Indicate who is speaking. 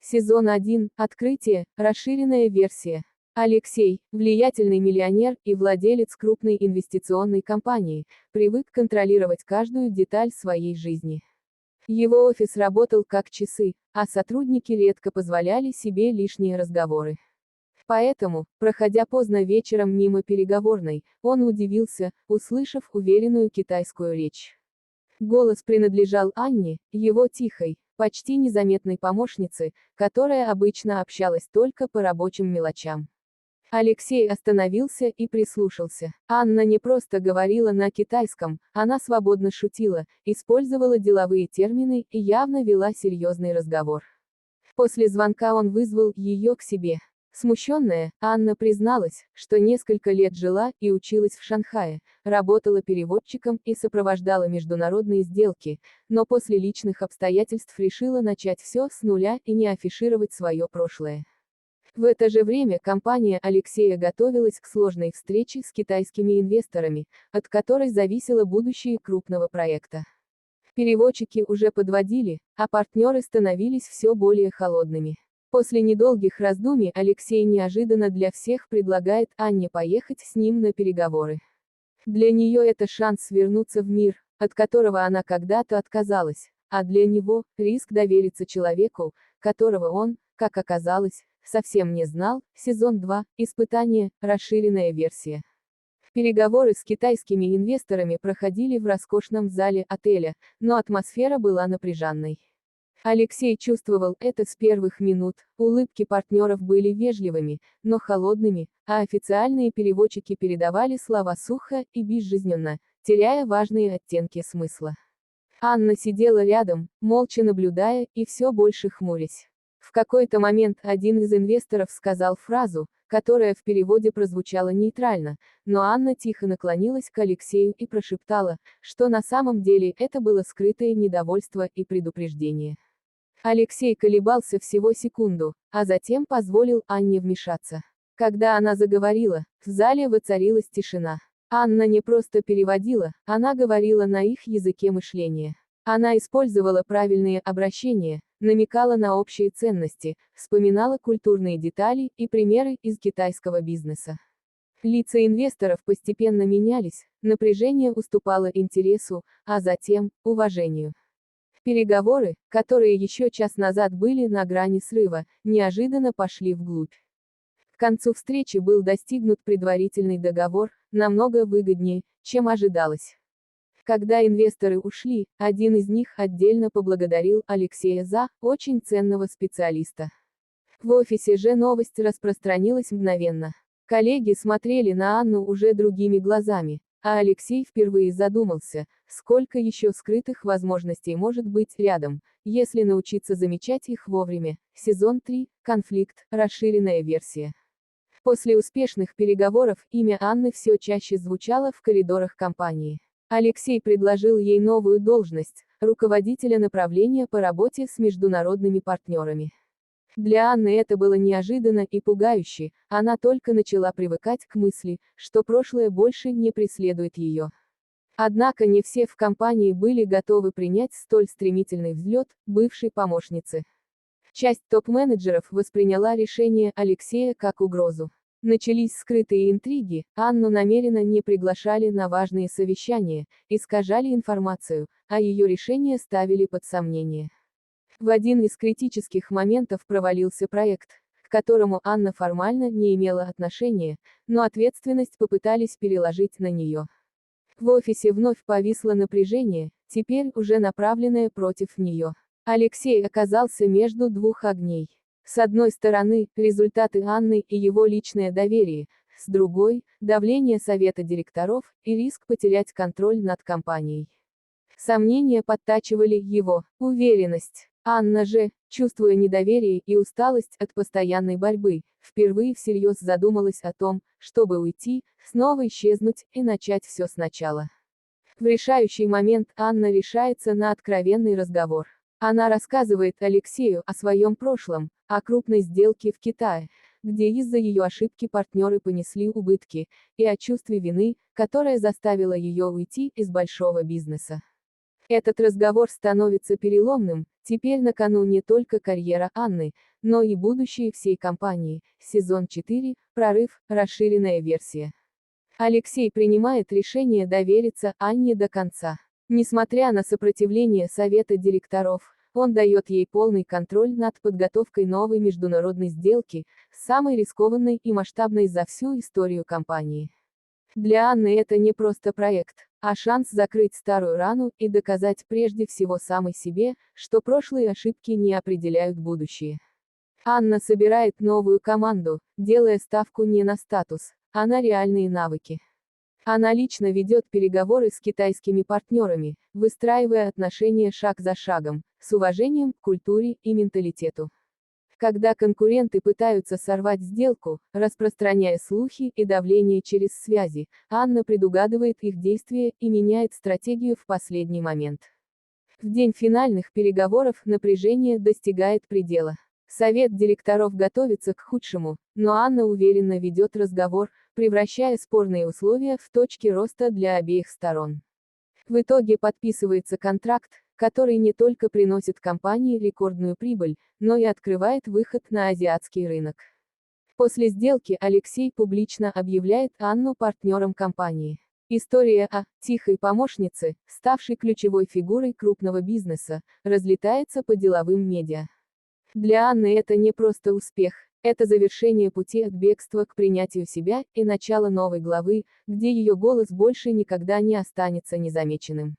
Speaker 1: Сезон 1. Открытие. Расширенная версия. Алексей, влиятельный миллионер и владелец крупной инвестиционной компании, привык контролировать каждую деталь своей жизни. Его офис работал как часы, а сотрудники редко позволяли себе лишние разговоры. Поэтому, проходя поздно вечером мимо переговорной, он удивился, услышав уверенную китайскую речь. Голос принадлежал Анне, его тихой, почти незаметной помощнице, которая обычно общалась только по рабочим мелочам. Алексей остановился и прислушался. Анна не просто говорила на китайском, она свободно шутила, использовала деловые термины и явно вела серьезный разговор. После звонка он вызвал ее к себе. Смущенная, Анна призналась, что несколько лет жила и училась в Шанхае, работала переводчиком и сопровождала международные сделки, но после личных обстоятельств решила начать все с нуля и не афишировать свое прошлое. В это же время компания Алексея готовилась к сложной встрече с китайскими инвесторами, от которой зависело будущее крупного проекта. Переводчики уже подводили, а партнеры становились все более холодными. После недолгих раздумий Алексей неожиданно для всех предлагает Анне поехать с ним на переговоры. Для нее это шанс вернуться в мир, от которого она когда-то отказалась, а для него – риск довериться человеку, которого он, как оказалось, совсем не знал. Сезон 2. Испытание. Расширенная версия. Переговоры с китайскими инвесторами проходили в роскошном зале отеля, но атмосфера была напряженной. Алексей чувствовал это с первых минут, улыбки партнеров были вежливыми, но холодными, а официальные переводчики передавали слова сухо и безжизненно, теряя важные оттенки смысла. Анна сидела рядом, молча наблюдая и все больше хмурясь. В какой-то момент один из инвесторов сказал фразу, которая в переводе прозвучала нейтрально, но Анна тихо наклонилась к Алексею и прошептала, что на самом деле это было скрытое недовольство и предупреждение. Алексей колебался всего секунду, а затем позволил Анне вмешаться. Когда она заговорила, в зале воцарилась тишина. Анна не просто переводила, она говорила на их языке мышления. Она использовала правильные обращения, намекала на общие ценности, вспоминала культурные детали и примеры из китайского бизнеса. Лица инвесторов постепенно менялись, напряжение уступало интересу, а затем – уважению. Переговоры, которые еще час назад были на грани срыва, неожиданно пошли вглубь. К концу встречи был достигнут предварительный договор, намного выгоднее, чем ожидалось. Когда инвесторы ушли, один из них отдельно поблагодарил Алексея за очень ценного специалиста. В офисе же новость распространилась мгновенно. Коллеги смотрели на Анну уже другими глазами, а Алексей впервые задумался, сколько еще скрытых возможностей может быть рядом, если научиться замечать их вовремя. Сезон 3. Конфликт. Расширенная версия. После успешных переговоров имя Анны все чаще звучало в коридорах компании. Алексей предложил ей новую должность – руководителя направления по работе с международными партнерами. Для Анны это было неожиданно и пугающе, она только начала привыкать к мысли, что прошлое больше не преследует ее. Однако не все в компании были готовы принять столь стремительный взлет бывшей помощницы. Часть топ-менеджеров восприняла решение Алексея как угрозу. Начались скрытые интриги, Анну намеренно не приглашали на важные совещания, искажали информацию, а ее решения ставили под сомнение. В один из критических моментов провалился проект, к которому Анна формально не имела отношения, но ответственность попытались переложить на нее. В офисе вновь повисло напряжение, теперь уже направленное против нее. Алексей оказался между двух огней. С одной стороны, результаты Анны и его личное доверие, с другой – давление совета директоров и риск потерять контроль над компанией. Сомнения подтачивали его уверенность. Анна же, чувствуя недоверие и усталость от постоянной борьбы, впервые всерьез задумалась о том, чтобы уйти, снова исчезнуть и начать все сначала. В решающий момент Анна решается на откровенный разговор. Она рассказывает Алексею о своем прошлом, о крупной сделке в Китае, где из-за ее ошибки партнеры понесли убытки, и о чувстве вины, которое заставило ее уйти из большого бизнеса. Этот разговор становится переломным, теперь на кону не только карьера Анны, но и будущее всей компании. Сезон 4, прорыв, расширенная версия. Алексей принимает решение довериться Анне до конца. Несмотря на сопротивление совета директоров, он дает ей полный контроль над подготовкой новой международной сделки, самой рискованной и масштабной за всю историю компании. Для Анны это не просто проект, а шанс закрыть старую рану и доказать прежде всего самой себе, что прошлые ошибки не определяют будущее. Анна собирает новую команду, делая ставку не на статус, а на реальные навыки. Она лично ведет переговоры с китайскими партнерами, выстраивая отношения шаг за шагом, с уважением к культуре и менталитету. Когда конкуренты пытаются сорвать сделку, распространяя слухи и давление через связи, Анна предугадывает их действия и меняет стратегию в последний момент. В день финальных переговоров напряжение достигает предела. Совет директоров готовится к худшему, но Анна уверенно ведет разговор, превращая спорные условия в точки роста для обеих сторон. В итоге подписывается контракт, который не только приносит компании рекордную прибыль, но и открывает выход на азиатский рынок. После сделки Алексей публично объявляет Анну партнером компании. История о «тихой помощнице», ставшей ключевой фигурой крупного бизнеса, разлетается по деловым медиа. Для Анны это не просто успех, это завершение пути от бегства к принятию себя и начало новой главы, где ее голос больше никогда не останется незамеченным.